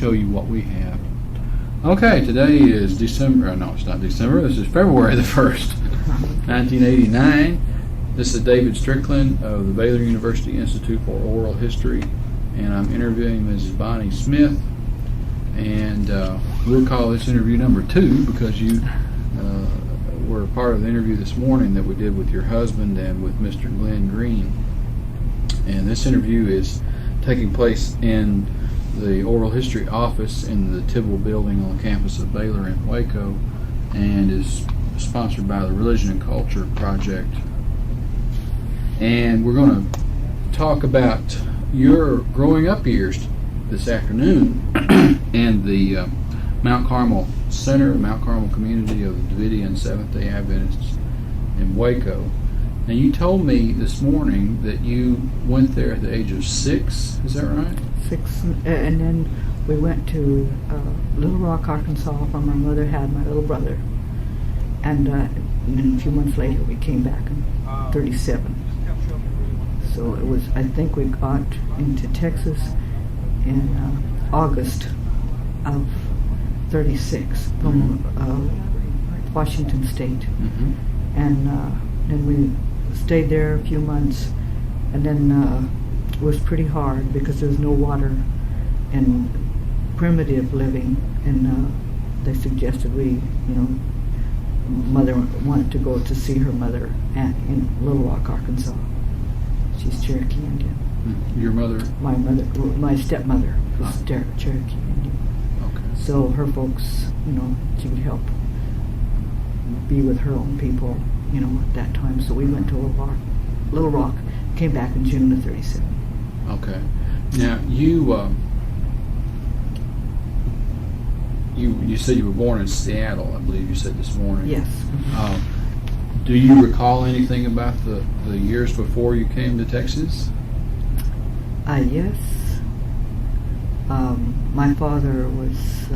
show you what we have. Okay, today is December. No, it's not December. This is February the 1st, 1989. This is David Strickland of the Baylor University Institute for Oral History, and I'm interviewing Mrs. Bonnie Smith. And we'll call this interview number 2 because you were part of the interview this morning that we did with your husband and with Mr. Glenn Green. And this interview is taking place in the Oral History office in the Tibble building on the campus of Baylor in Waco, and is sponsored by the Religion and Culture Project. And we're going to talk about your growing up years this afternoon in the Mount Carmel Center, Mount Carmel community of the Davidian Seventh-day Adventists in Waco. Now, you told me this morning that you went there at the age of 6. Is that right? 6, and then we went to Little Rock, Arkansas, where my mother had my little brother. And then a few months later, we came back in 37. So it was, I think we got into Texas in August of 36 from Washington State. Mm-hmm. And then we stayed there a few months, and then it was pretty hard because there was no water and primitive living, and they suggested Mother wanted to go to see her mother in Little Rock, Arkansas. She's Cherokee Indian. Your mother? My stepmother was Cherokee Indian. Okay. So her folks, she would help be with her own people, at that time. So we went to Little Rock, came back in June of 37. Okay. Now, you said you were born in Seattle, I believe you said this morning. Yes. Do you recall anything about the years before you came to Texas? Yes. My father was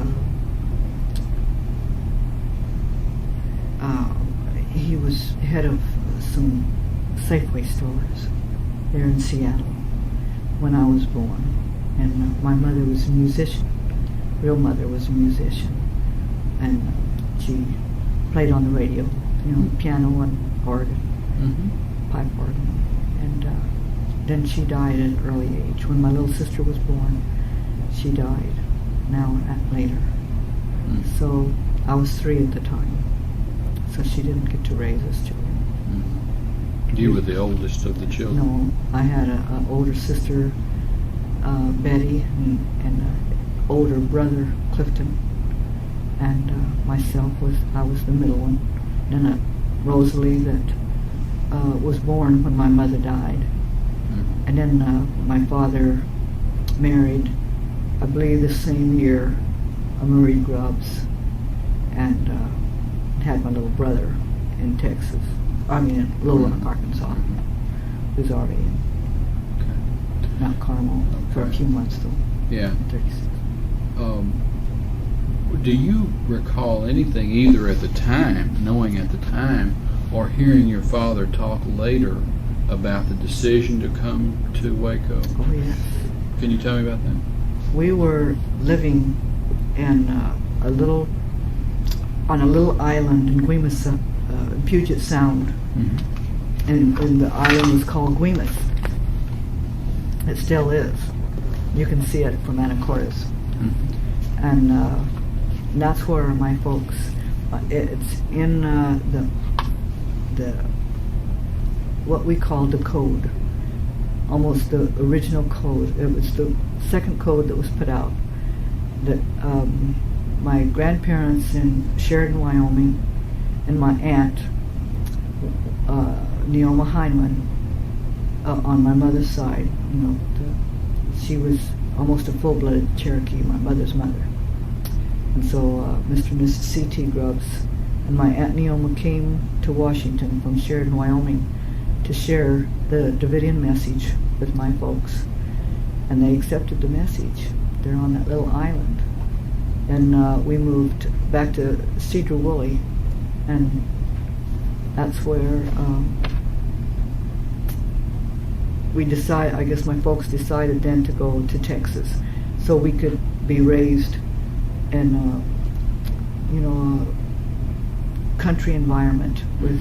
he was head of some Safeway stores there in Seattle when I was born, and my mother was a musician. Real mother was a musician, and she played on the radio, piano and organ, pipe organ, and then she died at an early age. When my little sister was born, she died. Later. So I was 3 at the time. So she didn't get to raise us children. You were the oldest of the children? No, I had an older sister, Betty, and an older brother, Clifton, and myself I was the middle one. Then Rosalie that was born when my mother died. And then my father married, I believe the same year, Marie Grubbs, and had my little brother in Texas. In Little Rock, Arkansas. He was already in Mount Carmel for a few months though. Yeah. 36. Do you recall anything either at the time, knowing at the time, or hearing your father talk later about the decision to come to Waco? Oh yes. Can you tell me about that? We were living in on a little island in Puget Sound, and the island was called Guimas. It still is. You can see it from Anacortes, and that's where my folks. It's in the what we call the code, almost the original code. It was the second code that was put out. That my grandparents in Sheridan, Wyoming, and my aunt, Neoma Heinemann, on my mother's side, she was almost a full-blooded Cherokee, my mother's mother. And so Mr. and Mrs. C.T. Grubbs and my Aunt Neoma came to Washington from Sheridan, Wyoming, to share the Davidian message with my folks. And they accepted the message. They're on that little island. And we moved back to Cedar Woolley, and that's where I guess my folks decided then to go to Texas. so we could be raised in a, country environment with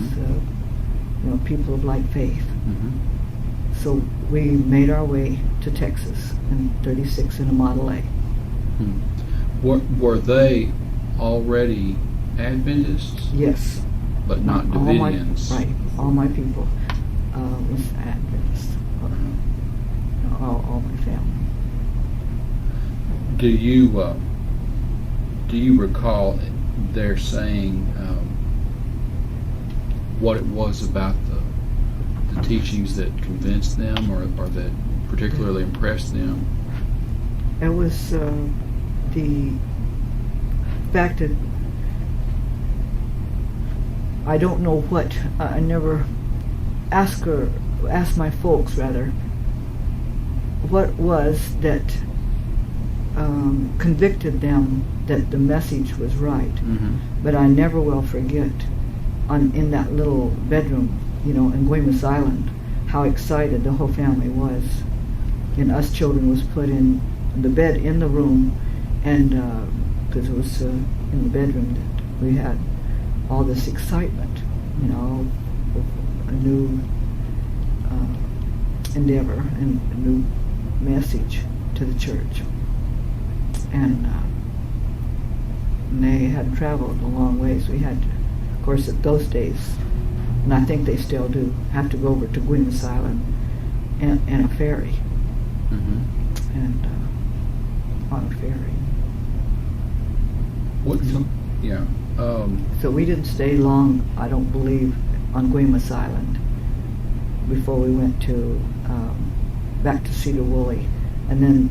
people of like faith. So we made our way to Texas in '36 in a Model A. Were they already Adventists? Yes. But not Davidians? All my people was Adventists. All my family. Do you recall their saying what it was about the teachings that convinced them, or that particularly impressed them? It was the fact that I don't know what, I never asked my folks rather, what was that convicted them that the message was right. But I never will forget in that little bedroom, in Guaymas Island, how excited the whole family was. And us children was put in the bed in the room, and because it was in the bedroom that we had all this excitement, of a new endeavor and a new message to the church. And they had traveled a long ways. We had to, of course, at those days, and I think they still do, have to go over to Guaymas Island in a ferry. And on a ferry. So we didn't stay long, I don't believe, on Guaymas Island before we went to back to Cedar Woolley, and then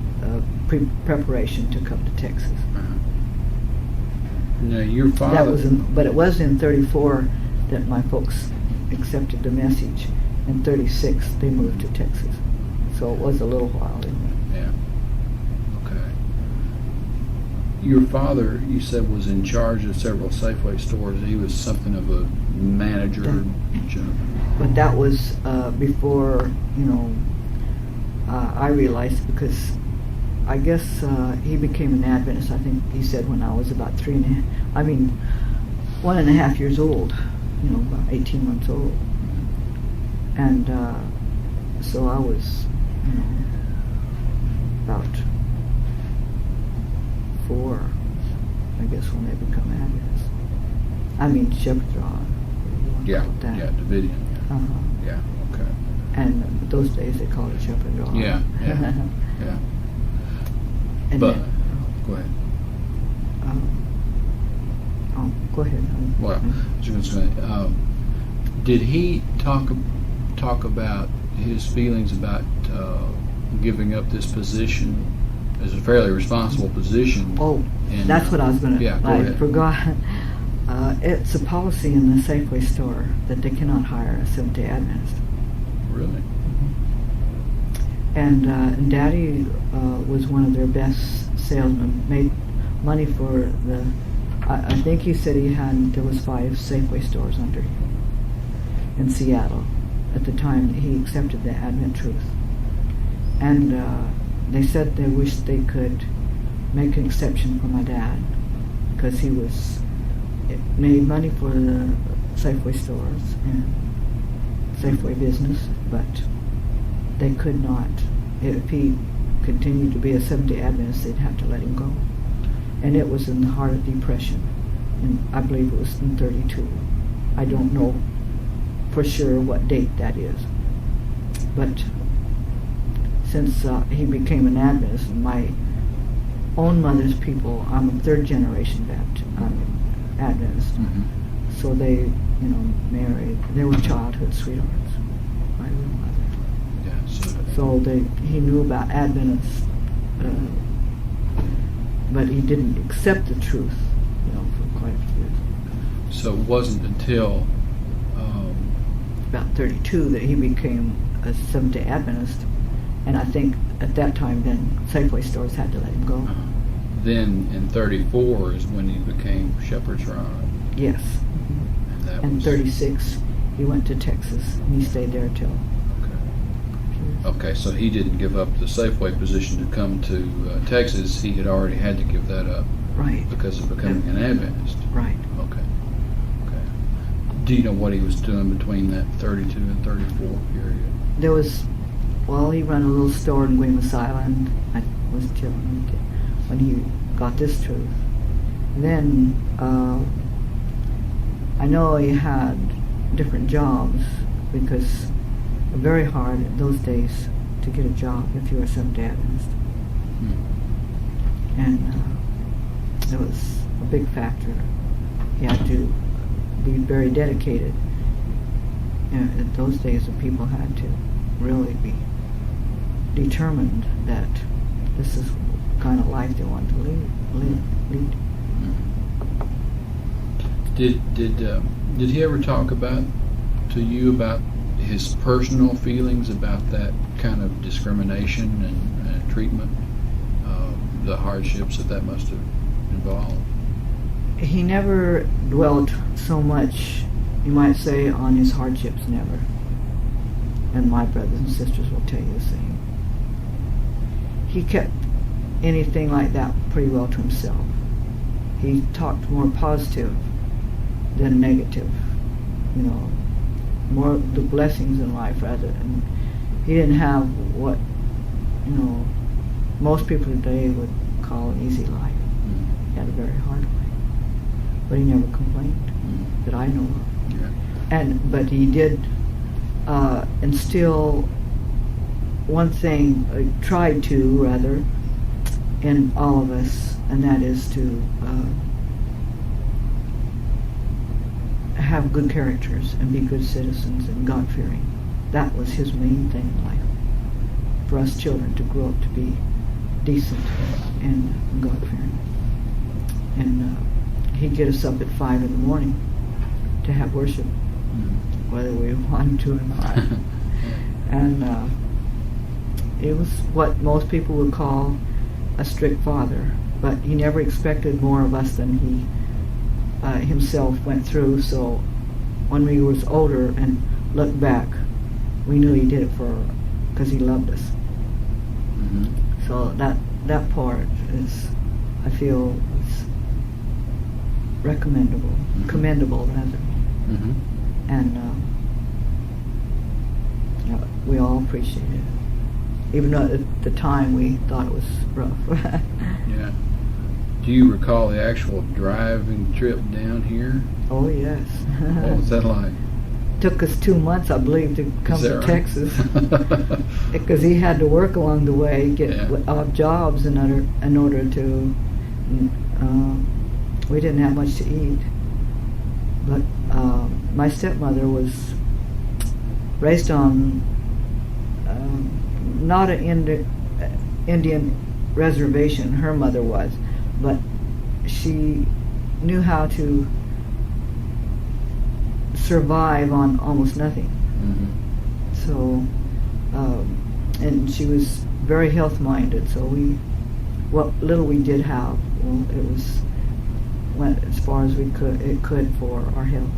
preparation to come to Texas. Now your father. But it was in '34 that my folks accepted the message. In '36 they moved to Texas, so it was a little while. Yeah. Okay. Your father, you said, was in charge of several Safeway stores. He was something of a manager. But that was before, I realized, because I guess he became an Adventist, I think he said, when I was about 1.5 years old, about 18 months old. And so I was, about 4, I guess, when they become Adventists. I mean, Shepherd's Rod. Yeah, Davidian. Yeah, okay. And those days they called it Shepherd's Rod. Yeah. And but, then, go ahead. Go ahead. Well, I was going to say, did he talk about his feelings about giving up this position as a fairly responsible position? Oh, that's what I was going to. Yeah, go I ahead. forgot. It's a policy in the Safeway store that they cannot hire a Seventh-day Adventist. Really? And Daddy was one of their best salesmen. Made money for the. I think he said there was 5 Safeway stores under him in Seattle at the time he accepted the Advent truth. And they said they wished they could make an exception for my dad, because he made money for the Safeway stores and Safeway business, but they could not. If he continued to be a Seventh-day Adventist, they'd have to let him go. And it was in the heart of Depression, and I believe it was in '32. I don't know for sure what date that is, but since he became an Adventist, my own mother's people, I'm a 3rd generation Adventist. So they, married. They were childhood sweethearts, my real mother. Yeah. So he knew about Adventists, but he didn't accept the truth, for quite a few years. So it wasn't until about 32 that he became a Seventh-day Adventist, and I think at that time then Safeway stores had to let him go. Then in '34 is when he became Shepherd's Rod. Yes. And 36 he went to Texas, and he stayed there till. Okay. Okay, so he didn't give up the Safeway position to come to Texas. He had already had to give that up Right. because of becoming an Adventist. Right. Okay. Okay. Do you know what he was doing between that 32 and 34 period? There was, well, he ran a little store in Guaymas Island. I was telling him when he got this truth. Then I know he had different jobs because very hard in those days to get a job if you were Seventh-day Adventist. And it was a big factor. He had to be very dedicated. In those days, the people had to really be determined that this is the kind of life they wanted to lead. Did he ever talk to you about his personal feelings about that kind of discrimination and treatment, the hardships that must have involved? He never dwelt so much, you might say, on his hardships, never. And my brothers and sisters will tell you the same. He kept anything like that pretty well to himself. He talked more positive than negative, you know, more the blessings in life rather. And he didn't have what, you know, most people today would call an easy life. He had a very hard life. But he never complained that I know of. Yeah. But he did instill one thing, tried to rather, in all of us, and that is to have good characters and be good citizens and God-fearing. That was his main thing in life. For us children to grow up to be decent and God-fearing. And he'd get us up at 5 in the morning to have worship, whether we wanted to or not. And it was what most people would call a strict father, but he never expected more of us than he himself went through. So when we was older and looked back, we knew he did it because he loved us. So that part is, I feel, is commendable rather. And we all appreciate it, even though at the time we thought it was rough. Yeah. Do you recall the actual driving trip down here? Oh yes. What was that like? Took us 2 months, I believe, to come to right? Texas, because he had to work along the way, get jobs in order to. We didn't have much to eat, but my stepmother was raised on not an Indian reservation. Her mother was, but she knew how to survive on almost nothing. So, and she was very health-minded. So what little we did have, well, went as far as it could for our health.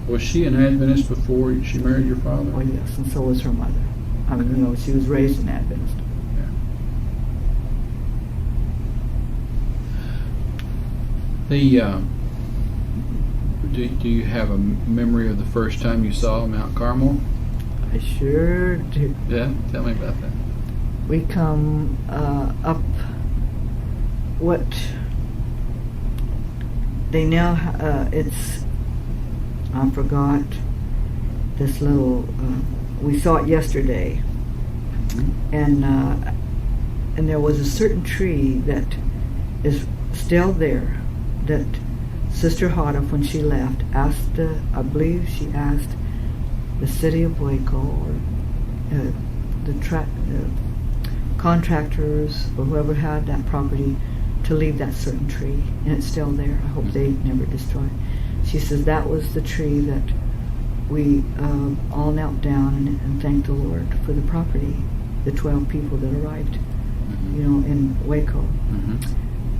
Was she an Adventist before she married your father? Oh yes, and so was her mother. I mean, you know, she was raised an Adventist. Yeah. Do you have a memory of the first time you saw Mount Carmel? I sure do. Yeah, tell me about that. We come up what they now it's, I forgot this little, we saw it yesterday, and there was a certain tree that is still there that Sister Hardif, when she left, asked, I believe she asked the city of Waco or the contractors or whoever had that property to leave that certain tree, and it's still there. I hope they never destroy it. She says that was the tree that we all knelt down and thanked the Lord for the property, the 12 people that arrived, you know, in Waco.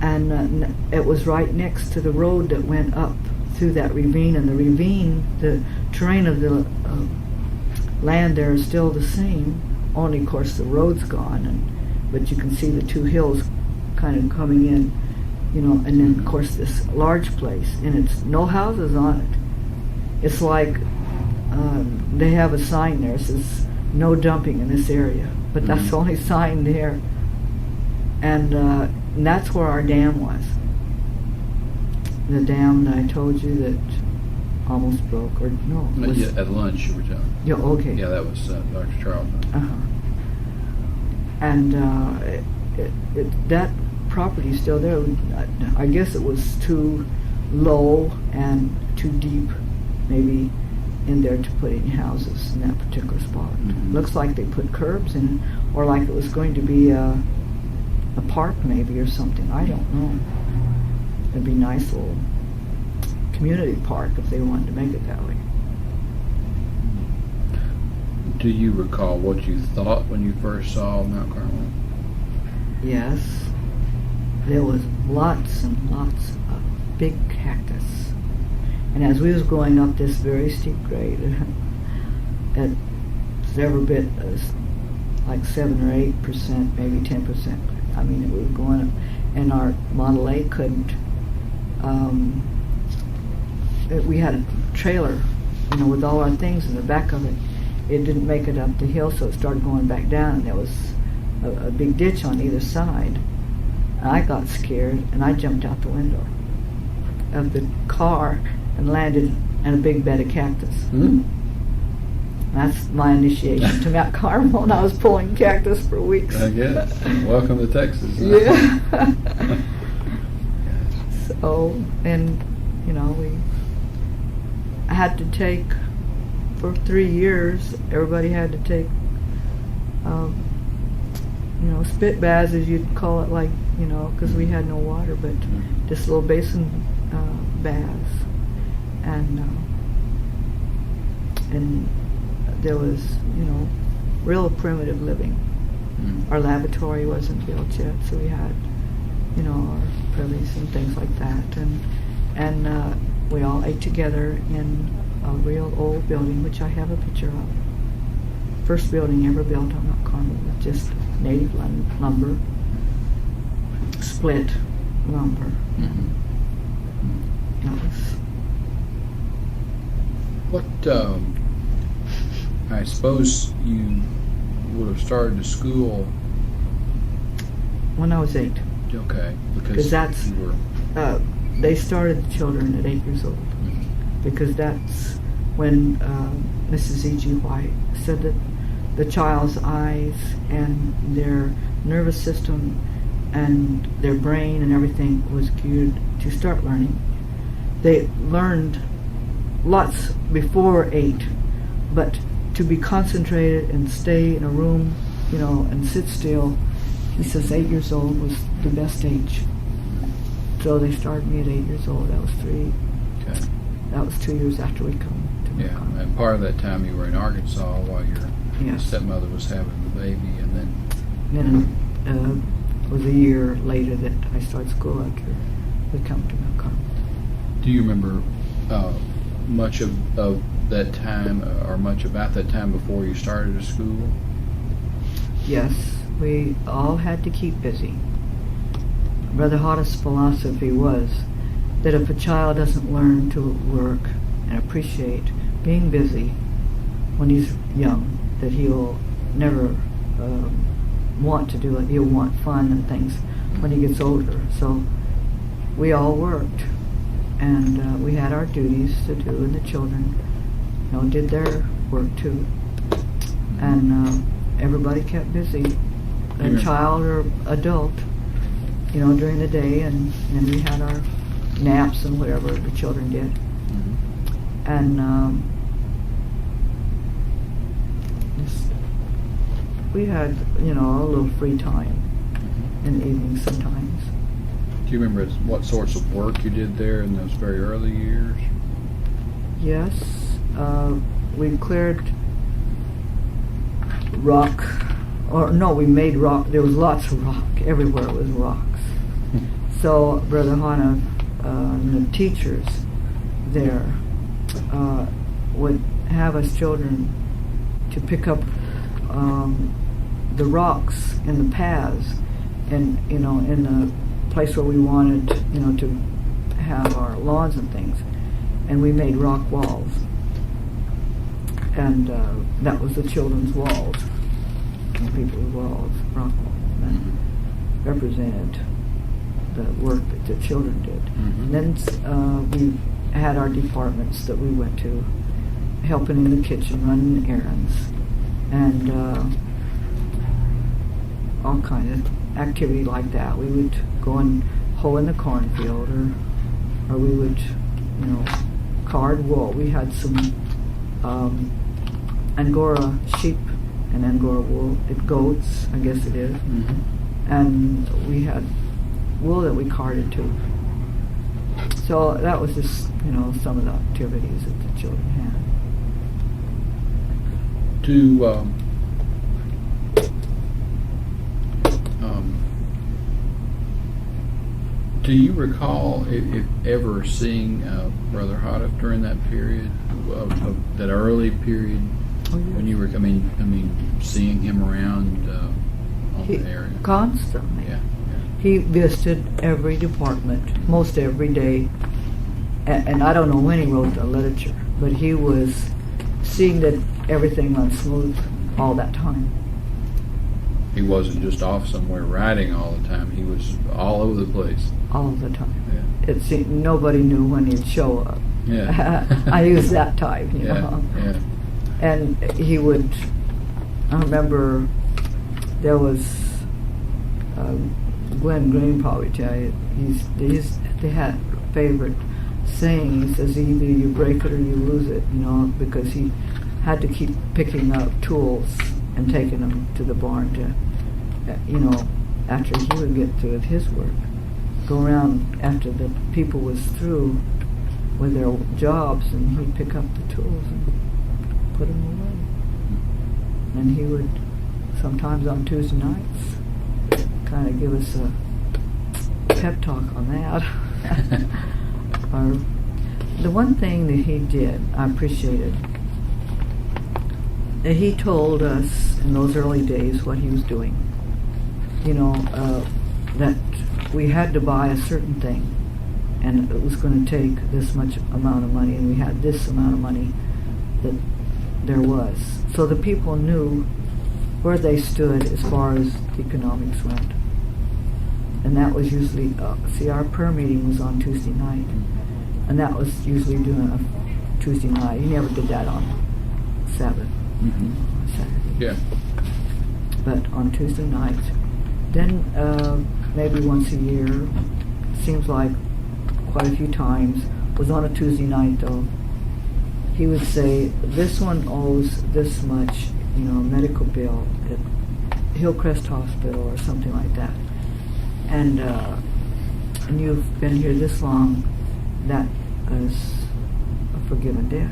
And it was right next to the road that went up through that ravine, and the ravine, the terrain of the land there is still the same, only of course the road's gone, but you can see the two hills kind of coming in, and then of course this large place, and it's no houses on it. It's like they have a sign there that says no dumping in this area, but that's the only sign there. And that's where our dam was. The dam that I told you that almost broke, or no? Yeah, at lunch you were telling me. Yeah, okay. Yeah, that was Dr. Charlton. Uh-huh. And that property's still there. I guess it was too low and too deep, maybe, in there to put any houses in that particular spot. Looks like they put curbs in, or like it was going to be a park maybe or something. I don't know. It'd be a nice little community park if they wanted to make it that way. Do you recall what you thought when you first saw Mount Carmel? Yes. There was lots and lots of big cactus. And as we was going up this very steep grade, it's every bit as like 7 or 8%, maybe 10%. I mean, we were going up, and our Model A couldn't. We had a trailer, with all our things in the back of it. It didn't make it up the hill, so it started going back down, and there was a big ditch on either side. And I got scared, and I jumped out the window of the car and landed in a big bed of cactus. That's my initiation to Mount Carmel, and I was pulling cactus for weeks. I guess. Welcome to Texas. Yeah. So, and we had to take, for 3 years, everybody had to take, spit baths, as you'd call it, like, because we had no water, but just little basin baths. And there was, real primitive living. Our lavatory wasn't built yet, so we had, our privies and things like that. And we all ate together in a real old building, which I have a picture of. First building ever built on Mount Carmel with just native lumber, split lumber. What, I suppose you would have started the school when I was 8. Okay, because that's you were. They started the children at 8 years old, because that's when Mrs. E.G. White said that the child's eyes and their nervous system and their brain and everything was geared to start learning. They learned lots before 8, but to be concentrated and stay in a room, and sit still, he says 8 years old was the best age. So they started me at 8 years old. That was 3. Okay. That was 2 years after we come to Yeah, Carmel. and part of that time you were in Arkansas while your stepmother was having the baby, and then. Then it was a year later that I started school after we come to Mount Carmel. Do you remember much of that time, or much about that time before you started the school? Yes, we all had to keep busy. Brother Hotta's philosophy was that if a child doesn't learn to work and appreciate being busy when he's young, that he'll never want to do it. He'll want fun and things when he gets older. So we all worked, and we had our duties to do, and the children, did their work too. And everybody kept busy, a child or adult, during the day, and we had our naps and whatever the children did. And we had, a little free time in the evenings sometimes. Do you remember what sorts of work you did there in those very early years? Yes, we cleared rock, we made rock. There was lots of rock. Everywhere was rocks. So Brother Hana and the teachers there would have us children to pick up the rocks in the paths, and in the place where we wanted, to have our lawns and things, and we made rock walls, and that was the children's walls, and people's walls, rock walls, that represented the work that the children did. And then we had our departments that we went to, helping in the kitchen, running errands, and all kinds of activity like that. We would go and hoe in the cornfield, or we would, card wool. We had some Angora sheep and Angora wool, goats, I guess it is, and we had wool that we carded too. So that was just, some of the activities that the children had. Do you recall if ever seeing Brother Hoddif during that period, of that early period, when you were, seeing him around on the area? Constantly. Yeah. He visited every department, most every day, and I don't know when he wrote the literature, but he was seeing that everything went smooth all that time. He wasn't just off somewhere writing all the time. He was all over the place. All the time. Yeah. It seemed nobody knew when he'd show up. Yeah. I used that type, Yeah. And he would, I remember there was, Glenn Green probably tell you, they had a favorite saying. He says, either you break it or you lose it, because he had to keep picking up tools and taking them to the barn to, after he would get through with his work, go around after the people was through with their jobs, and he'd pick up the tools and put them away. And he would, sometimes on Tuesday nights, kind of give us a pep talk on that. Or the one thing that he did, I appreciated, that he told us in those early days what he was doing. That we had to buy a certain thing, and it was going to take this much amount of money, and we had this amount of money that there was. So the people knew where they stood as far as the economics went. And that was usually, our prayer meeting was on Tuesday night, and that was usually doing a Tuesday night. He never did that on Sabbath. Saturday. Yeah. But on Tuesday nights, then maybe once a year, seems like quite a few times, was on a Tuesday night though, he would say, this one owes this much, medical bill at Hillcrest Hospital or something like that. And you've been here this long, that is a forgiven debt.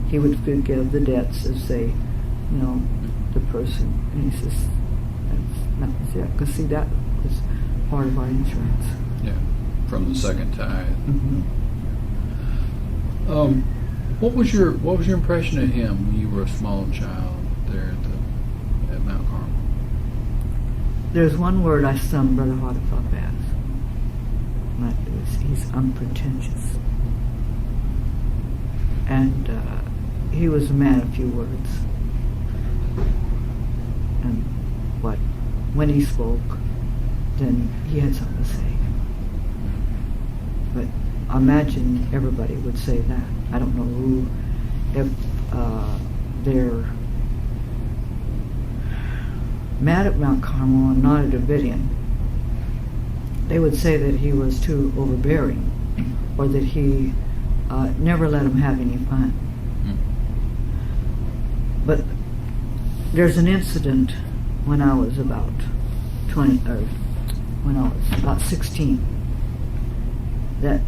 He would forgive the debts of, say, the person. And he says, that was it. Because, see, that was part of our insurance. Yeah, from the second tithe. What was your impression of him when you were a small child there at Mount Carmel? There's one word I summed Brother Hoddif up as. And that is, he's unpretentious. And he was a man of few words. And when he spoke, then he had something to say. But I imagine everybody would say that. I don't know who, if they're mad at Mount Carmel and not a Davidian, they would say that he was too overbearing, or that he never let them have any fun. But there's an incident when I was about 16, that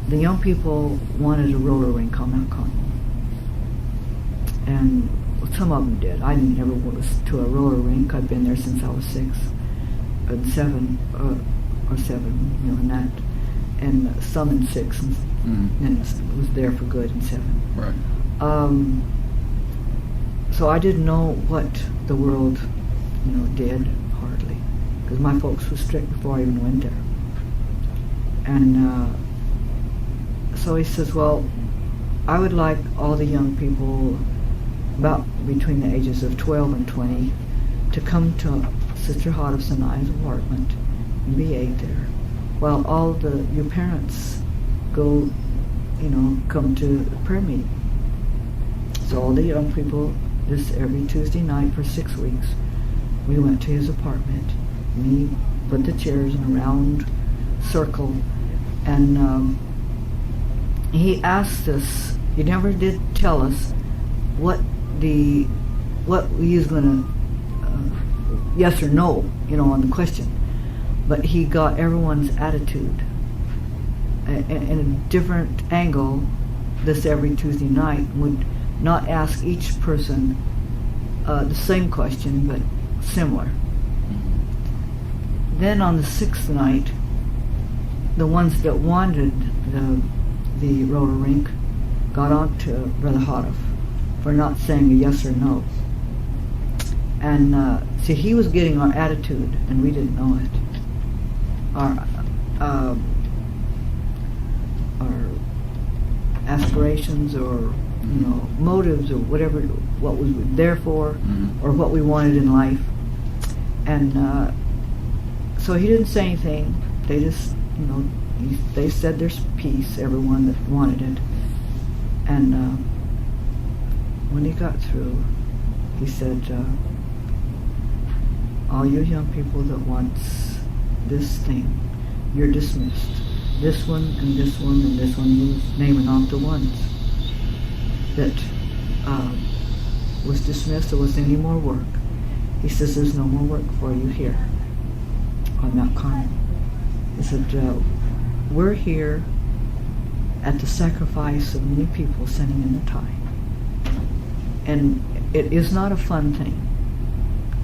the young people wanted a roller rink on Mount Carmel. And some of them did. I never was to a roller rink. I'd been there since I was 6 and 7, or 7, and that. And some in 6, and, Mm. and was there for good in 7. Right. so I didn't know what the world, did, hardly, because my folks were strict before I even went there. And so he says, well, I would like all the young people about between the ages of 12 and 20 to come to Sister Hoddif's and I's apartment and be aid there, while all your parents go, come to the prayer meeting. So all the young people, this every Tuesday night for 6 weeks, we went to his apartment, and he put the chairs in a round circle, and he asked us, he never did tell us what we was going to, yes or no, on the question. But he got everyone's attitude in a different angle this every Tuesday night, would not ask each person the same question, but similar. Then on the 6th night, the ones that wanted the roller rink got on to Brother Hoddif for not saying a yes or no. And see, he was getting our attitude, and we didn't know it. Our aspirations, or motives, or whatever, what we were there for, or what we wanted in life. And so he didn't say anything. They just, they said their piece, everyone that wanted it. And when he got through, he said, all you young people that wants this thing, you're dismissed. This one, and this one, and this one, he was naming off the ones that was dismissed. There wasn't any more work. He says, there's no more work for you here on Mount Carmel. He said, we're here at the sacrifice of many people sending in the time. And it is not a fun thing.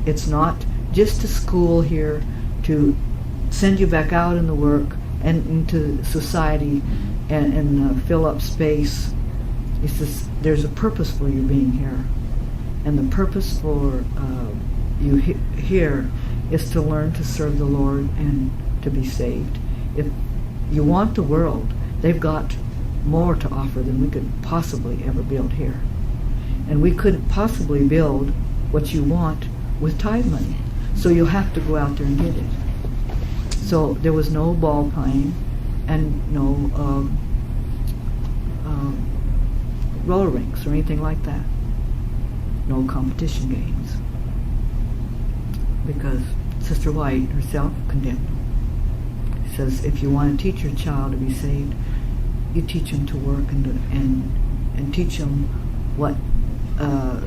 It's not just a school here to send you back out in the work and into society and fill up space. He says, there's a purpose for you being here. And the purpose for you here is to learn to serve the Lord and to be saved. If you want the world, they've got more to offer than we could possibly ever build here. And we couldn't possibly build what you want with tithe money. So you'll have to go out there and get it. So there was no ball playing and no roller rinks or anything like that. No competition games. Because Sister White herself condemned them. She says, if you want to teach your child to be saved, you teach him to work and teach him what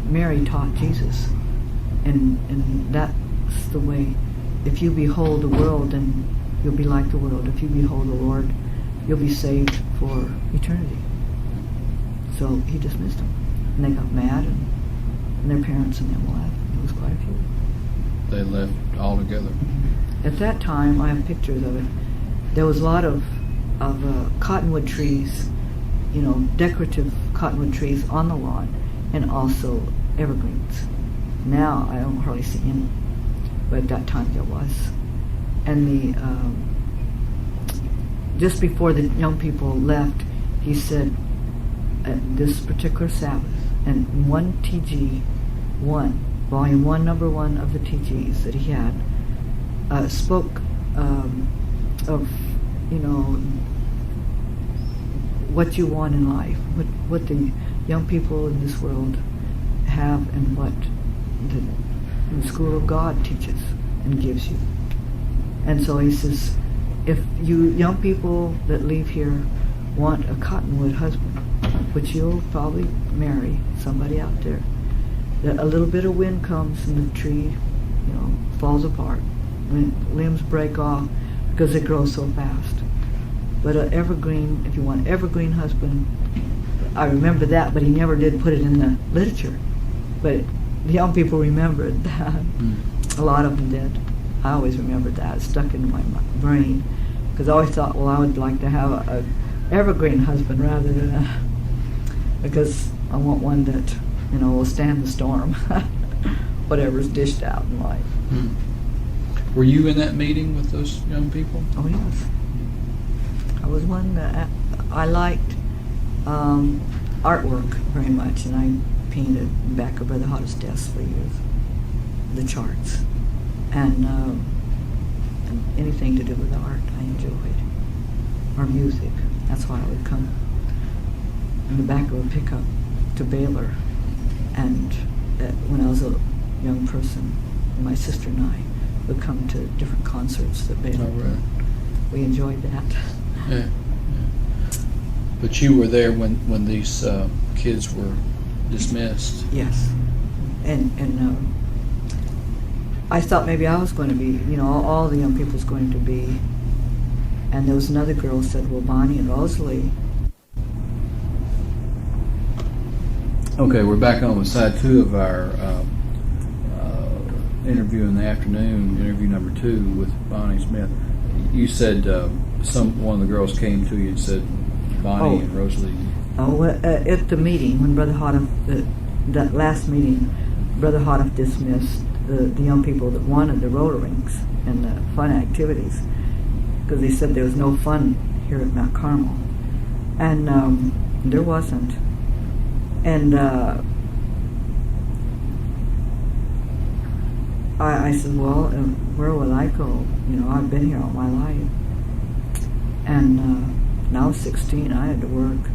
Mary taught Jesus. And that's the way. If you behold the world, then you'll be like the world. If you behold the Lord, you'll be saved for eternity. So he dismissed them. And they got mad, and their parents and them left. It was quite a few. They left altogether. At that time, I have pictures of it. There was a lot of cottonwood trees, decorative cottonwood trees on the lawn, and also evergreens. Now I don't hardly see any, but at that time there was. And just before the young people left, he said, this particular Sabbath, and one TG, volume 1, number 1 of the TGs that he had, spoke of, what you want in life, what the young people in this world have, and what the School of God teaches and gives you. And so he says, if you young people that leave here want a cottonwood husband, which you'll probably marry somebody out there, that a little bit of wind comes and the tree, falls apart, when limbs break off because it grows so fast. But an evergreen, if you want an evergreen husband, I remember that, but he never did put it in the literature. But the young people remembered that. A lot of them did. I always remembered that. It stuck in my brain. Because I always thought, well, I would like to have a evergreen husband rather than because I want one that we'll stand the storm. Whatever's dished out in life. Were you in that meeting with those young people? Oh, yes. I was one that I liked artwork very much, and I painted the back of Brother Hott's desk for years, the charts, and anything to do with art I enjoyed, or music. That's why I would come in the back of a pickup to Baylor, and when I was a young person, my sister and I would come to different concerts at Baylor. Oh, right. We enjoyed that. Yeah. But you were there when these kids were dismissed. Yes, and I thought maybe I was going to be, all the young people was going to be, and there was another girl who said, well, Bonnie and Rosalie. Okay, we're back on with side 2 of our interview in the afternoon, interview number 2 with Bonnie Smith. You said one of the girls came to you and said Bonnie and Rosalie. Oh, at the meeting when Brother Hotta, that last meeting, Brother Hotta dismissed the young people that wanted the roller rinks and the fun activities, because they said there was no fun here at Mount Carmel, and there wasn't. And I said, well, where will I go? I've been here all my life. And now I was 16, I had to work.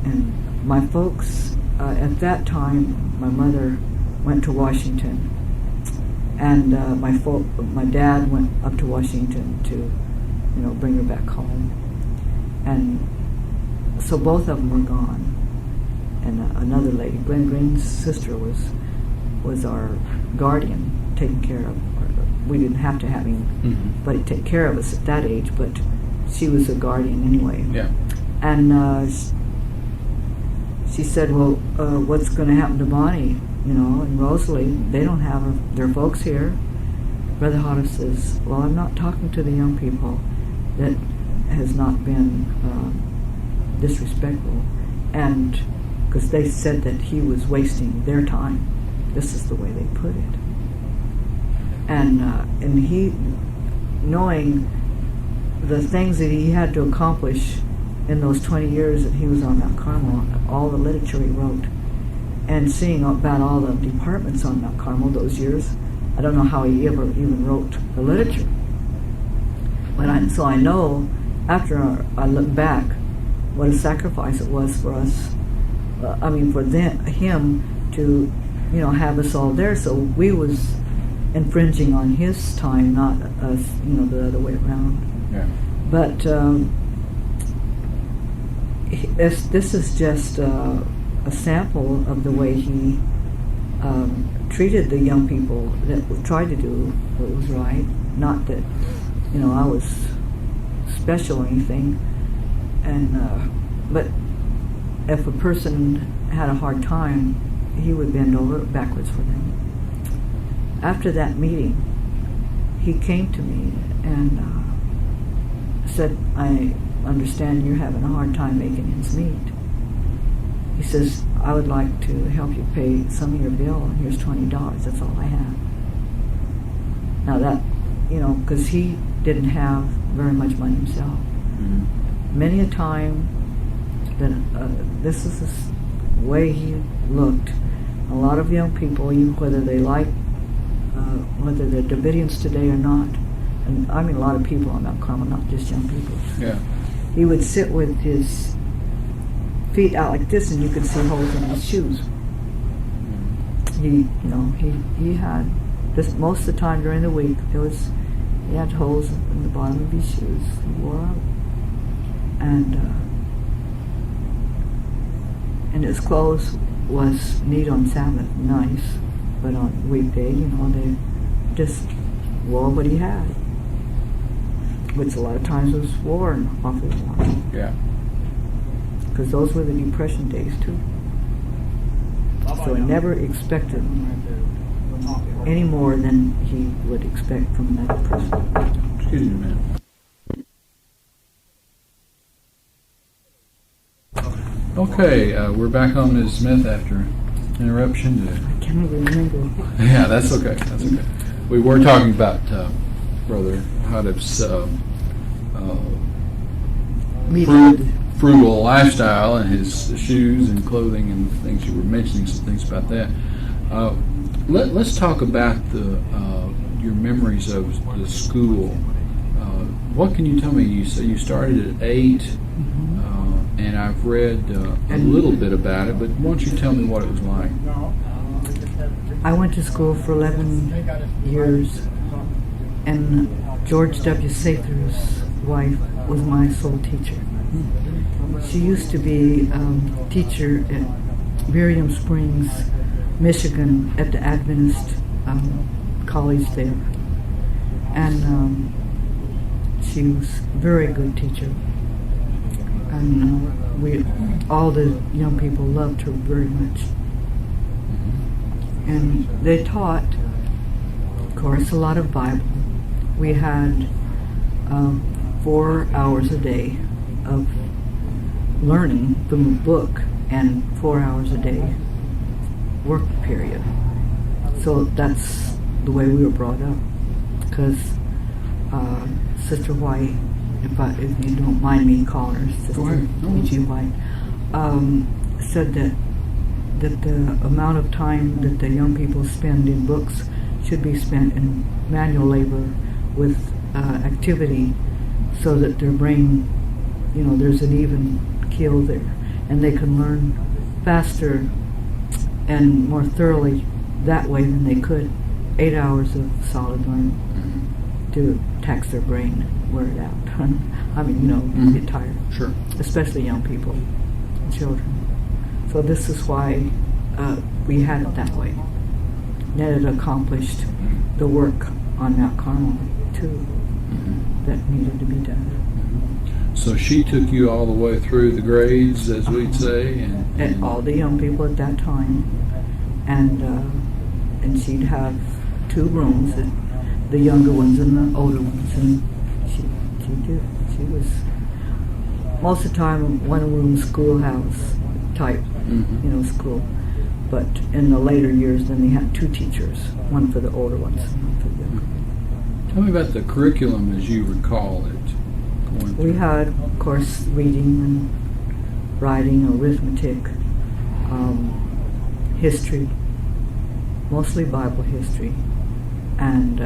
And my folks, at that time, my mother went to Washington. And my dad went up to Washington to, bring her back home. And so both of them were gone. And another lady, Glenn Green's sister, was our guardian, taking care of. We didn't have to have anybody take care of us at that age, but she was a guardian anyway. Yeah. And she said, well, what's going to happen to Bonnie, and Rosalie? They don't have their folks here. Brother Hotta says, well, I'm not talking to the young people. That has not been disrespectful. And because they said that he was wasting their time. This is the way they put it. And he, knowing the things that he had to accomplish in those 20 years that he was on Mount Carmel, all the literature he wrote, and seeing about all the departments on Mount Carmel those years, I don't know how he ever even wrote the literature. So I know, after I look back, what a sacrifice it was for us. For him to, have us all there. So we was infringing on his time, not us, the other way around. Yeah. But this is just a sample of the way he treated the young people that tried to do what was right. Not that, I was special or anything. But if a person had a hard time, he would bend over backwards for them. After that meeting, he came to me and said, I understand you're having a hard time making ends meet. He says, I would like to help you pay some of your bill, and here's $20, that's all I have. Now that, because he didn't have very much money himself. Mm-hmm. Many a time, that this is the way he looked. A lot of young people, even whether they like, whether they're Davidians today or not, and I mean a lot of people on Mount Carmel, not just young people. Yeah. He would sit with his feet out like this, and you could see holes in his shoes. He had this most of the time during the week. He had holes in the bottom of his shoes. He wore out, and his clothes was neat on Sabbath, nice, but on weekday, they just wore what he had, which a lot of times was worn, awfully worn. Yeah. Because those were the Depression days too. So I never expected any more than he would expect from another person. Excuse me a minute. Okay, we're back on Ms. Smith after interruption. I can't remember. Yeah, that's okay. That's okay. We were talking about Brother Hadif's frugal lifestyle and his shoes and clothing and things. You were mentioning some things about that. Let's talk about your memories of the school. What can you tell me? You said you started at 8, and I've read a little bit about it, but why don't you tell me what it was like? I went to school for 11 years, and George W. Sather's wife was my sole teacher. She used to be teacher at Miriam Springs, Michigan, at the Adventist college there. And she was a very good teacher. And all the young people loved her very much. And they taught, of course, a lot of Bible. We had 4 hours a day of learning from a book and 4 hours a day work period. So that's the way we were brought up. Because Sister White, if you don't mind me calling her Sister E.G. White, said that the amount of time that the young people spend in books should be spent in manual labor with activity, so that their brain, there's an even keel there, and they can learn faster and more thoroughly that way than they could 8 hours of solid learning to tax their brain, wear it out. I mean, get tired. Sure. Especially young people, children. So this is why we had it that way. And it accomplished the work on Mount Carmel, too, that needed to be done. So she took you all the way through the grades, as we'd say, and all the young people at that time, and she'd have 2 rooms, the younger ones and the older ones, and she did. She was most of the time 1-room schoolhouse type, school. But in the later years, then they had 2 teachers, one for the older ones and one for the younger. Tell me about the curriculum as you recall it. We had, of course, reading and writing, arithmetic, history, mostly Bible history, and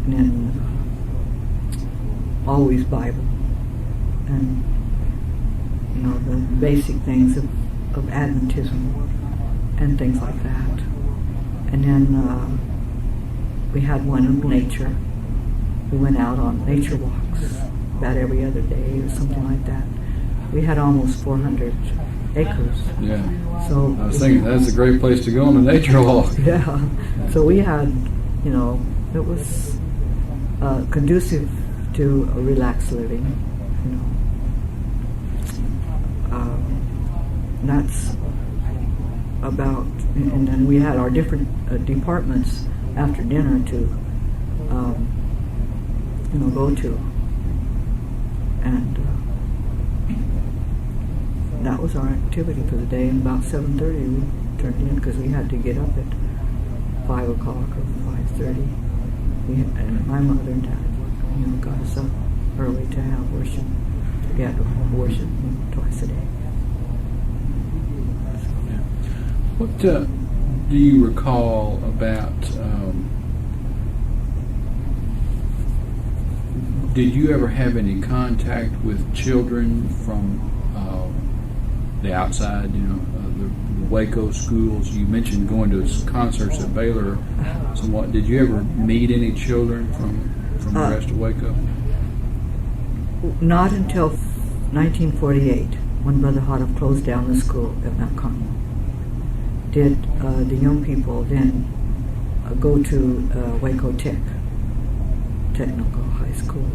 then always Bible, and the basic things of Adventism and things like that. And then we had one of nature. We went out on nature walks about every other day or something like that. We had almost 400 acres. Yeah. So I was thinking that's a great place to go on a nature walk. Yeah. So we had, it was conducive to a relaxed living. That's about, and then we had our different departments after dinner to, go to, and that was our activity for the day. And about 7:30 we turned in because we had to get up at 5 o'clock or 5:30. And my mother and dad, got us up early to have worship. We had to worship twice a day. What do you recall about, did you ever have any contact with children from the outside, the Waco schools? You mentioned going to concerts at Baylor somewhat. Did you ever meet any children from the rest of Waco? Not until 1948, when Brother Hadif closed down the school at Mount Carmel, did the young people then go to Waco Technical High School.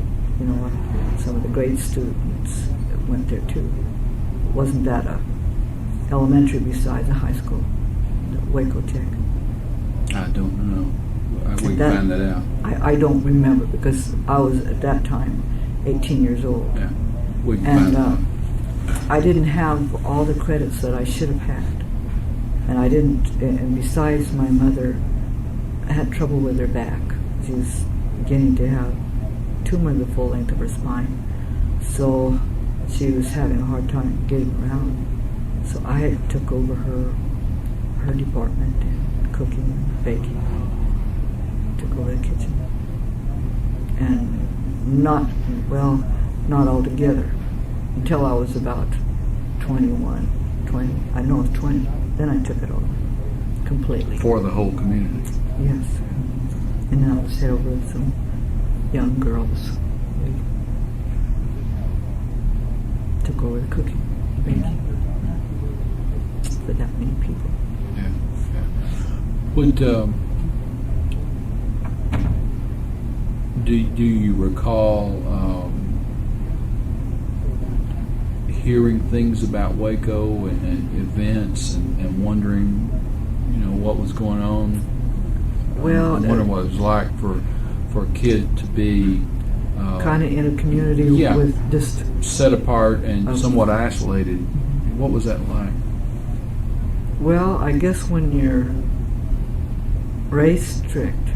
Some of the great students went there too. Wasn't that a elementary besides a high school, the Waco Tech? I don't know. We can find that out. I don't remember because I was at that time 18 years old. Yeah, we can find that out. I didn't have all the credits that I should have had. And I didn't, and besides, my mother had trouble with her back. She was beginning to have tumor in the full length of her spine. So she was having a hard time getting around. So I took over her department in cooking and baking. Took over the kitchen. And not altogether, until I was about 21, 20, I know I was 20. Then I took it over completely. For the whole community? Yes. And then I was head over with some young girls. We took over the cooking, baking for that many people. Yeah. Would do you recall hearing things about Waco and events and wondering, what was going on? Well, I'm wondering what it was like for a kid to be kind of in a community with just set apart and somewhat isolated. What was that like? Well, I guess when you're raised strict,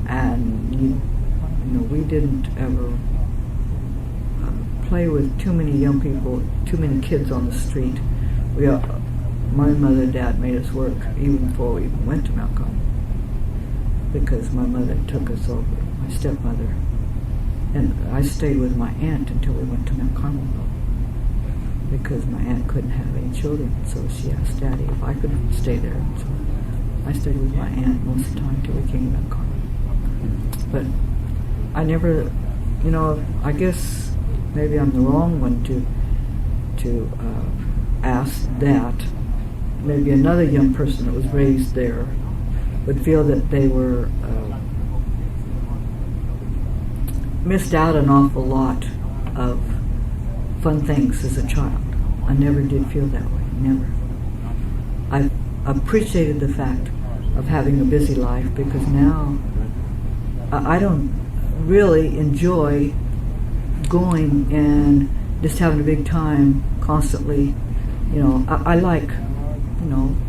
and we didn't ever play with too many young people, too many kids on the street. My mother and dad made us work even before we even went to Mount Carmel, because my mother took us over, my stepmother, and I stayed with my aunt until we went to Mount Carmel, because my aunt couldn't have any children, so she asked Daddy if I could stay there. So I stayed with my aunt most of the time until we came to Mount Carmel. But I never, I guess maybe I'm the wrong one to ask that. Maybe another young person that was raised there would feel that they were missed out an awful lot of fun things as a child. I never did feel that way, never. I appreciated the fact of having a busy life, because now I don't really enjoy going and just having a big time constantly. I like,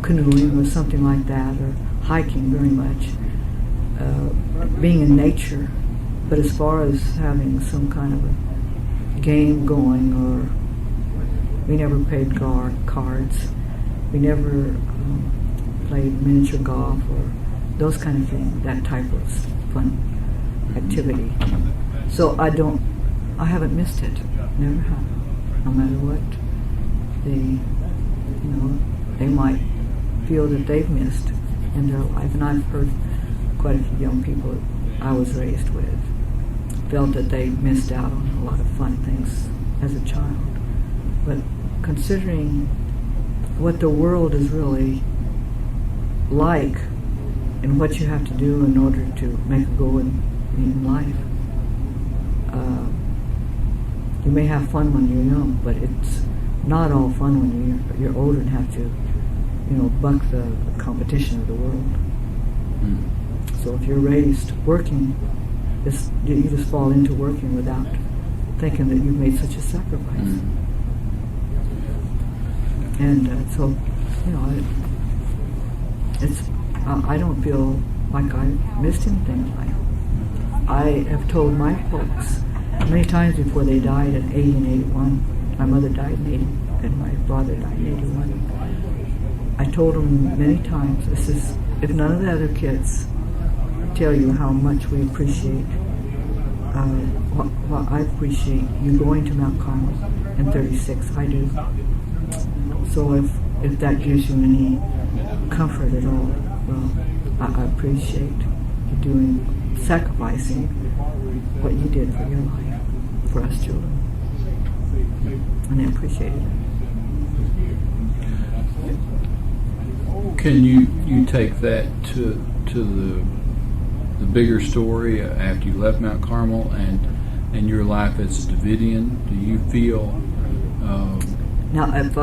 canoeing or something like that, or hiking very much, being in nature. But as far as having some kind of a game going, or we never played cards, we never played miniature golf or those kind of things, that type of fun activity. So I haven't missed it, never have, no matter what they might feel that they've missed in their life. And I've heard quite a few young people I was raised with felt that they missed out on a lot of fun things as a child. But considering what the world is really like and what you have to do in order to make a go in life, you may have fun when you're young, but it's not all fun when you're older and have to, buck the competition of the world. Mm. So if you're raised working, you just fall into working without thinking that you've made such a sacrifice. Mm. And so, I don't feel like I missed anything in life. I have told my folks many times before they died at 80 and 81. My mother died in 80, and my father died in 81. I told them many times, if none of the other kids tell you how much we appreciate, I appreciate you going to Mount Carmel in 36, I do. So if that gives you any comfort at all, well, I appreciate you sacrificing what you did for your life, for us children. And I appreciate it. Can you take that to the bigger story after you left Mount Carmel and your life as a Davidian? Do you feel now, if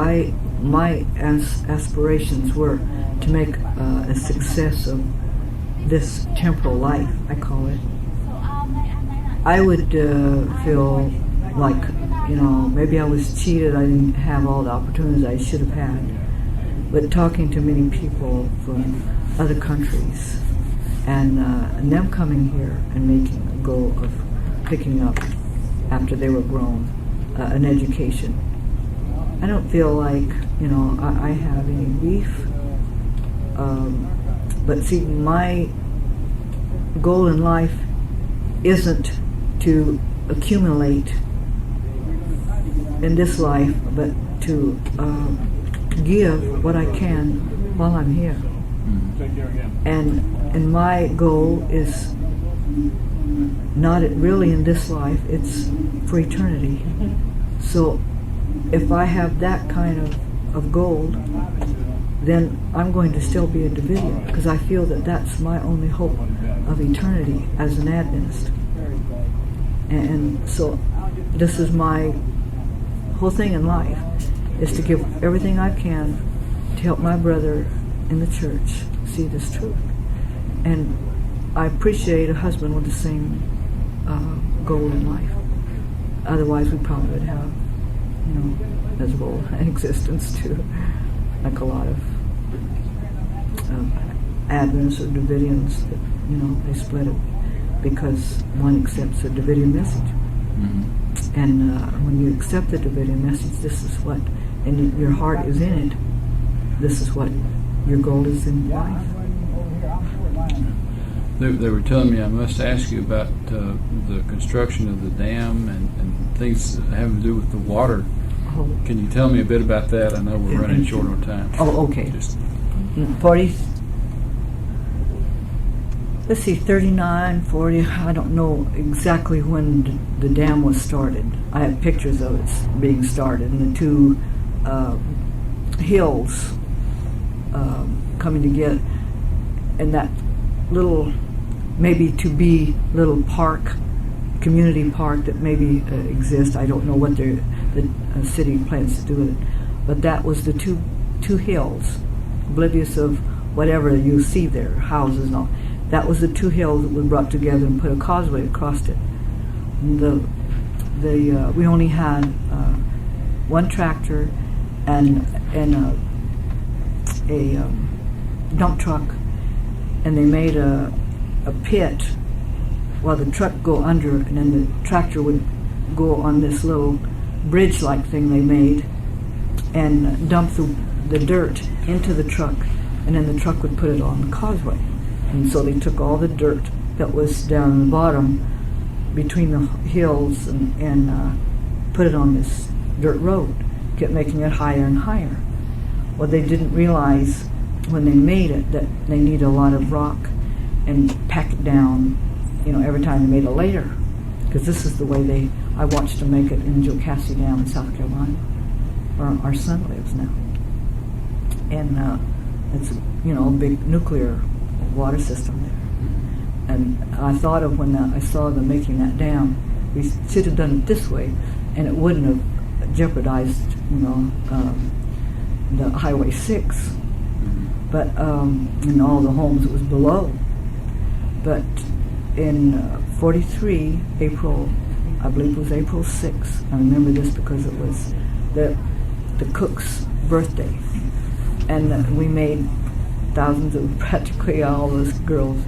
my aspirations were to make a success of this temporal life, I call it, I would feel like, maybe I was cheated. I didn't have all the opportunities I should have had. But talking to many people from other countries, and them coming here and making a goal of picking up after they were grown an education. I don't feel like I have any beef. But see, my goal in life isn't to accumulate in this life, but to give what I can while I'm here. And my goal is not really in this life, it's for eternity. So if I have that kind of goal, then I'm going to still be a Davidian, because I feel that that's my only hope of eternity as an Adventist. And so this is my whole thing in life, is to give everything I can to help my brother in the church see this truth. And I appreciate a husband with the same goal in life. Otherwise we probably would have miserable existence too, like a lot of Adventists or Davidians that they split it because one accepts the Davidian message. Mm-hmm. And when you accept the Davidian message, this is what, and your heart is in it, this is what your goal is in life. They were telling me I must ask you about the construction of the dam and things having to do with the water. Oh. Can you tell me a bit about that? I know we're running short on time. Oh, okay. 39, 40, I don't know exactly when the dam was started. I have pictures of it being started, and the two hills coming together, and that little, maybe to be little park, community park that maybe exists. I don't know what the city plans to do with it, but that was the two hills, oblivious of whatever you see there, houses and all. That was the two hills that were brought together and put a causeway across it. We only had one tractor and a dump truck, and they made a pit while the truck go under, and then the tractor would go on this little bridge-like thing they made and dump the dirt into the truck, and then the truck would put it on the causeway. And so they took all the dirt that was down in the bottom between the hills and put it on this dirt road, kept making it higher and higher. Well, they didn't realize when they made it that they need a lot of rock and pack it down, every time they made a layer. Because this is the way I watched them make it in Jocassee Dam in South Carolina, where our son lives now. And it's, a big nuclear water system there. And I thought of when I saw them making that dam, we should have done it this way, and it wouldn't have jeopardized, the Highway 6, but and all the homes that was below. But in 43, April, I believe it was April 6th, I remember this because it was the cook's birthday, and we made thousands of, practically all those girls,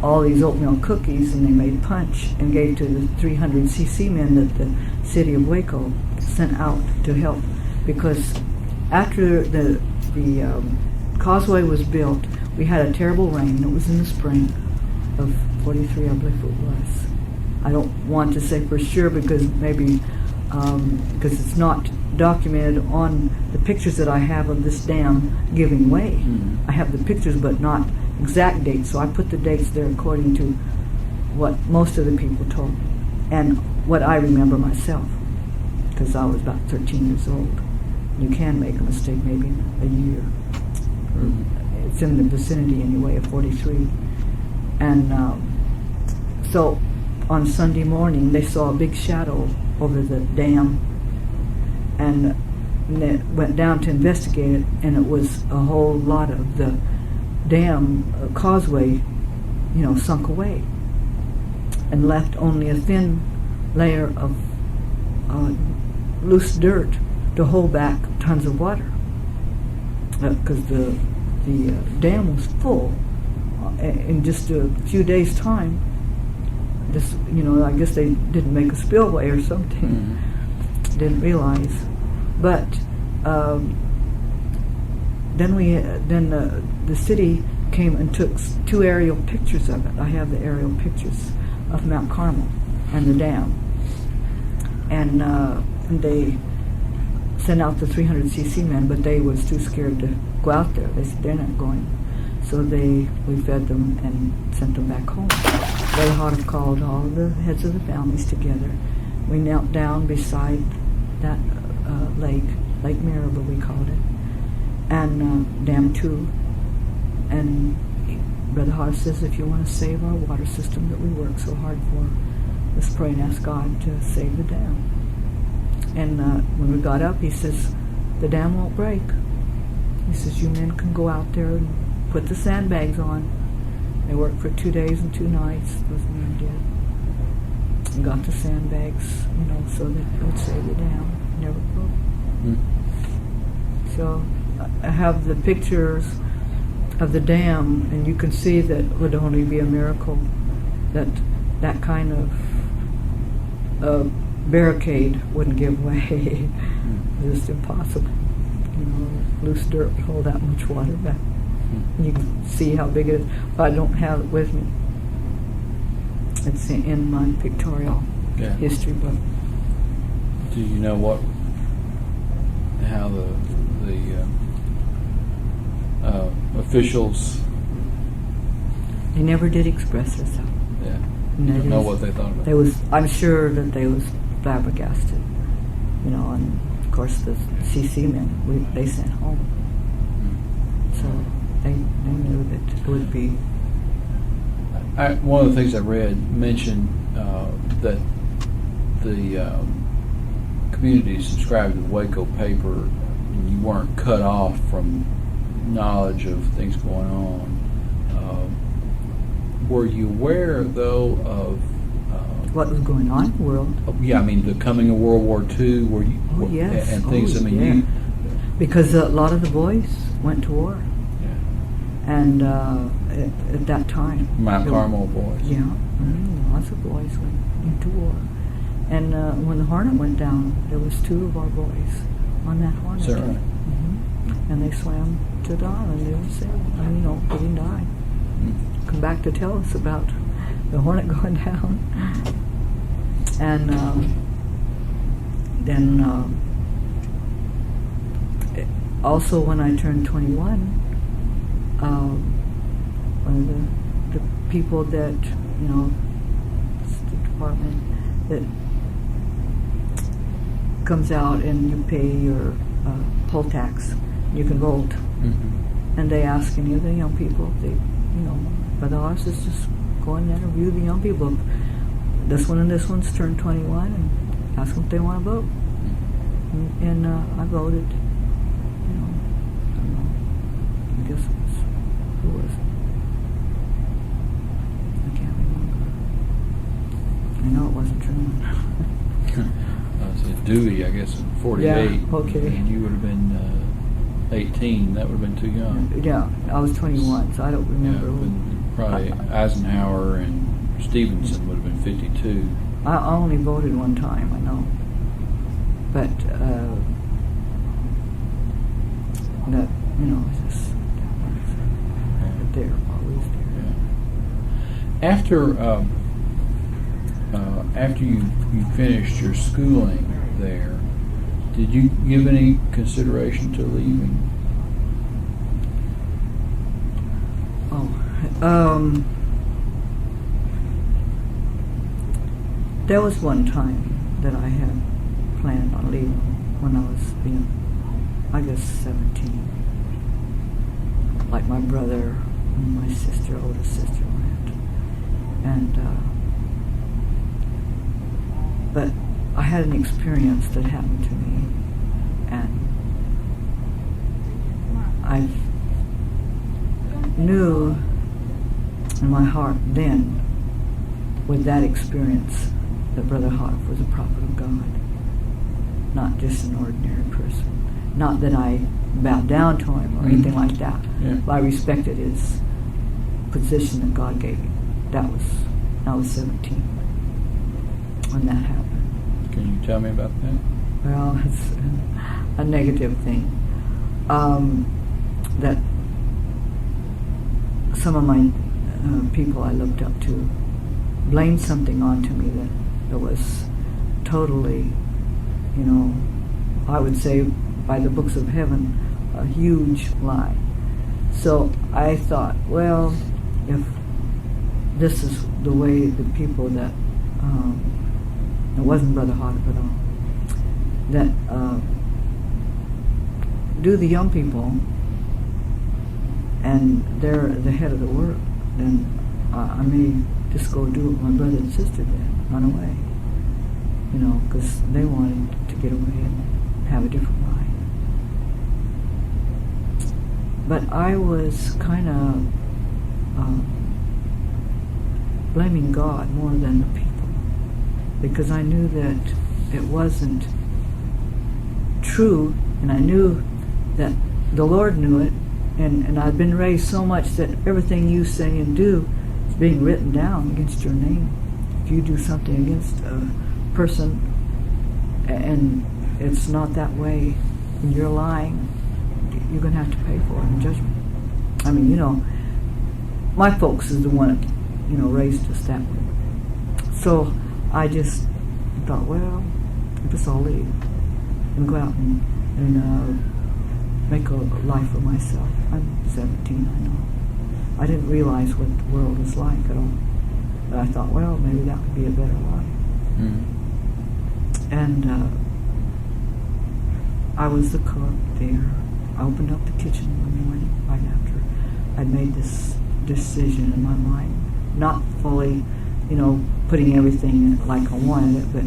all these oatmeal cookies, and they made punch and gave to the 300 CC men that the city of Waco sent out to help, because after the causeway was built, we had a terrible rain. It was in the spring of 43, I believe it was. I don't want to say for sure because maybe because it's not documented on the pictures that I have of this dam giving way. Mm-hmm. I have the pictures but not exact dates, so I put the dates there according to what most of the people told me and what I remember myself, because I was about 13 years old. You can make a mistake maybe a year. It's in the vicinity anyway of 43. And so on Sunday morning they saw a big shadow over the dam, and they went down to investigate it, and it was a whole lot of the dam causeway, sunk away and left only a thin layer of loose dirt to hold back tons of water, because the dam was full in just a few days' time. This, I guess they didn't make a spillway or something. Mm-hmm. Didn't realize, but then the city came and took 2 aerial pictures of it. I have the aerial pictures of Mount Carmel and the dam, and they sent out the 300cc men, but they was too scared to go out there. They said they're not going, so we fed them and sent them back home. Brother Hotter called all the heads of the families together. We knelt down beside that Lake Marable, we called it, and Dam 2. And Brother Hotter says, if you want to save our water system that we work so hard for, let's pray and ask God to save the dam. And when we got up, he says, the dam won't break. He says, you men can go out there and put the sandbags on. They worked for 2 days and 2 nights, those men did. And got the sandbags, so that it would save the dam. Never broke. So I have the pictures of the dam, and you can see that it would only be a miracle that kind of barricade wouldn't give way. It's just impossible. Loose dirt would hold that much water back. You can see how big it is. But I don't have it with me. It's in my pictorial history book. Do you know how the officials? They never did express themselves. Yeah. You don't know what they thought about it. I'm sure that they was flabbergasted. And of course the CC men, they sent home. So they knew that it would be. One of the things I read mentioned that the community subscribed to the Waco paper, and you weren't cut off from knowledge of things going on. Were you aware, though, of what was going on in the world? Yeah, I mean, the coming of World War II. Were you? Oh, yes. And things. Oh, I mean, yeah. Because a lot of the boys went to war. Yeah. And at that time, Mount Carmel boys. Yeah, lots of boys went into war. And when the Hornet went down, there was 2 of our boys on that Hornet. Is that right? Mm-hmm. And they swam to the island. They were saved. They didn't die. Come back to tell us about the Hornet going down. And then also when I turned 21, one of the people that, it's the department that comes out and you pay your poll tax, you can vote. Mm-hmm. And they ask any of the young people, Brother Horace is just go and interview the young people. This one and this one's turned 21, and ask them if they want to vote. And I voted. I don't know. I guess it was, who was it? I can't remember. I know it wasn't Truman. Dewey, I guess, in 48. Yeah, okay. And you would have been 18. That would have been too young. Yeah, I was 21, so I don't remember. Yeah, probably Eisenhower and Stevenson would have been 52. I only voted one time, I know. But, it's just there, always there. After you finished your schooling there, did you give any consideration to leaving? There was one time that I had planned on leaving when I was, I guess 17. Like my brother and my older sister went. And, but I had an experience that happened to me, and I knew in my heart then, with that experience, that Brother Hart was a prophet of God. not just an ordinary person. Not that I bowed down to him or anything like that, but I respected his position that God gave him. I was 17 when that happened. Can you tell me about that? Well, it's a negative thing. That some of my people I looked up to blamed something onto me that was totally, I would say by the books of heaven, a huge lie. So I thought, well, if this is the way the people that, it wasn't Brother Hoddip at all, that do the young people, and they're the head of the work, then I may just go do what my brother and sister did, run away. Because they wanted to get away and have a different life. But I was kind of blaming God more than the people, because I knew that it wasn't true, and I knew that the Lord knew it, and I'd been raised so much that everything you say and do is being written down against your name. If you do something against a person and it's not that way, and you're lying, you're going to have to pay for it in judgment. I mean, my folks is the one that, raised us that way. So I just thought, well, I guess I'll leave and go out and make a life for myself. I'm 17, I know. I didn't realize what the world was like at all. But I thought, well, maybe that would be a better life. And I was the cook there. I opened up the kitchen one morning right after I'd made this decision in my mind, not fully, putting everything like I wanted it, but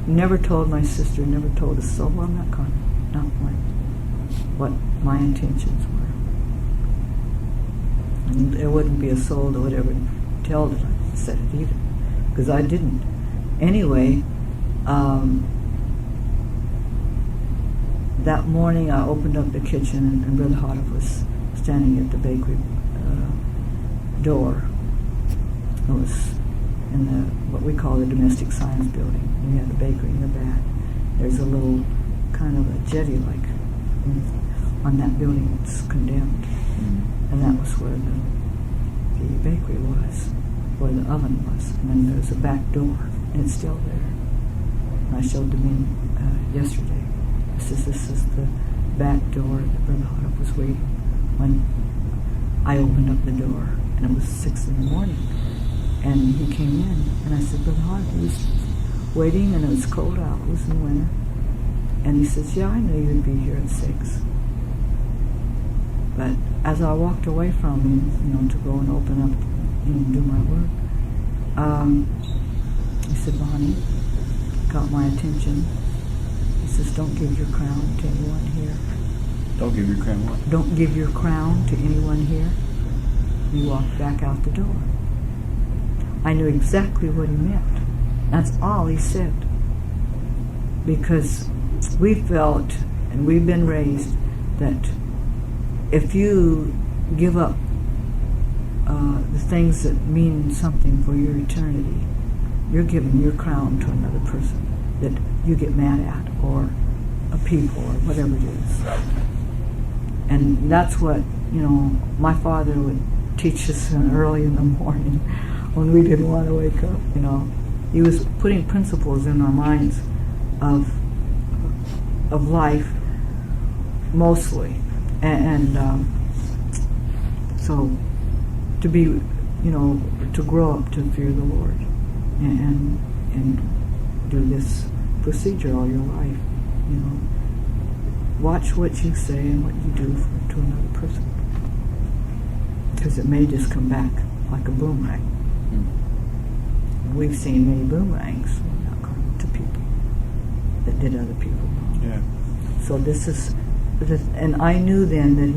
never told my sister, never told a soul. I'm not going to, not what my intentions were. And there wouldn't be a soul that would ever tell that I said it either, because I didn't. Anyway, that morning I opened up the kitchen, and Brother Hoddip was standing at the bakery door. It was in what we call the domestic science building. We had the bakery in the back. There's a little kind of a jetty on that building that's condemned. And that was where the bakery was, where the oven was. And then there's a back door, and it's still there. And I showed them yesterday. This is the back door that Brother Hoddip was waiting when I opened up the door, and it was 6 in the morning. And he came in, and I said, Brother Hoddip, he was waiting, and it was cold out. It was in winter. And he says, yeah, I knew you'd be here at 6. But as I walked away from him, to go and open up and do my work, he said, Bonnie, got my attention. He says, don't give your crown to anyone here. Don't give your crown what? Don't give your crown to anyone here. He walked back out the door. I knew exactly what he meant. That's all he said. Because we felt, and we've been raised, that if you give up the things that mean something for your eternity, you're giving your crown to another person that you get mad at, or a people, or whatever it is. And that's what, my father would teach us early in the morning when we didn't want to wake up, He was putting principles in our minds of life, mostly. And so to be, to grow up to fear the Lord and do this procedure all your life, watch what you say and what you do to another person, because it may just come back like a boomerang. We've seen many boomerangs to people that did other people wrong. Yeah. So this is, and I knew then that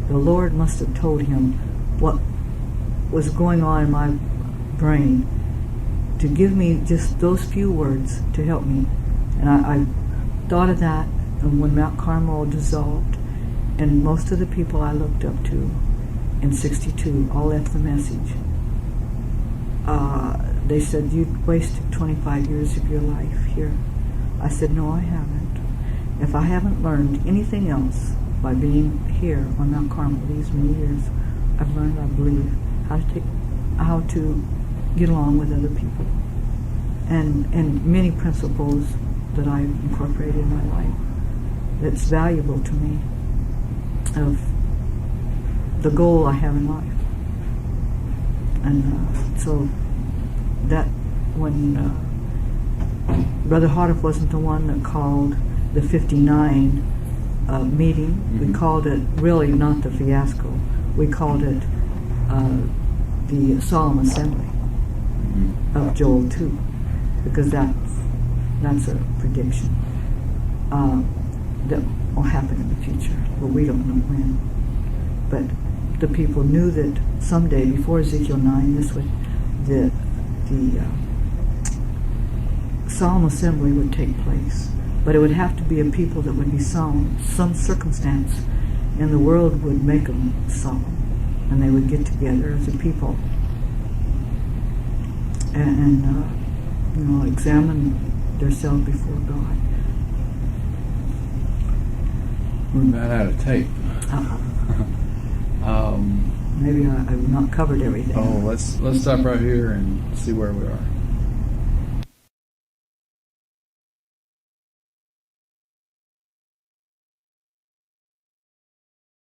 the Lord must have told him what was going on in my brain to give me just those few words to help me. And I thought of that, and when Mount Carmel dissolved, and most of the people I looked up to in '62 all left the message. They said, "You wasted 25 years of your life here." I said, "No, I haven't. If I haven't learned anything else by being here on Mount Carmel these many years, I've learned, I believe, how to get along with other people, and many principles that I've incorporated in my life that's valuable to me of the goal I have in life." And so that when Brother Hardif wasn't the one that called the '59 meeting, we called it really not the fiasco. We called it the solemn assembly of Joel 2, because that's a prediction that will happen in the future, but we don't know when. But the people knew that someday, before Ezekiel 9, the solemn assembly would take place. But it would have to be a people that would be solemn. Some circumstance in the world would make them solemn, and they would get together as a people and examine themselves before God. We're about out of tape. Maybe I've not covered everything. Let's stop right here and see where we are.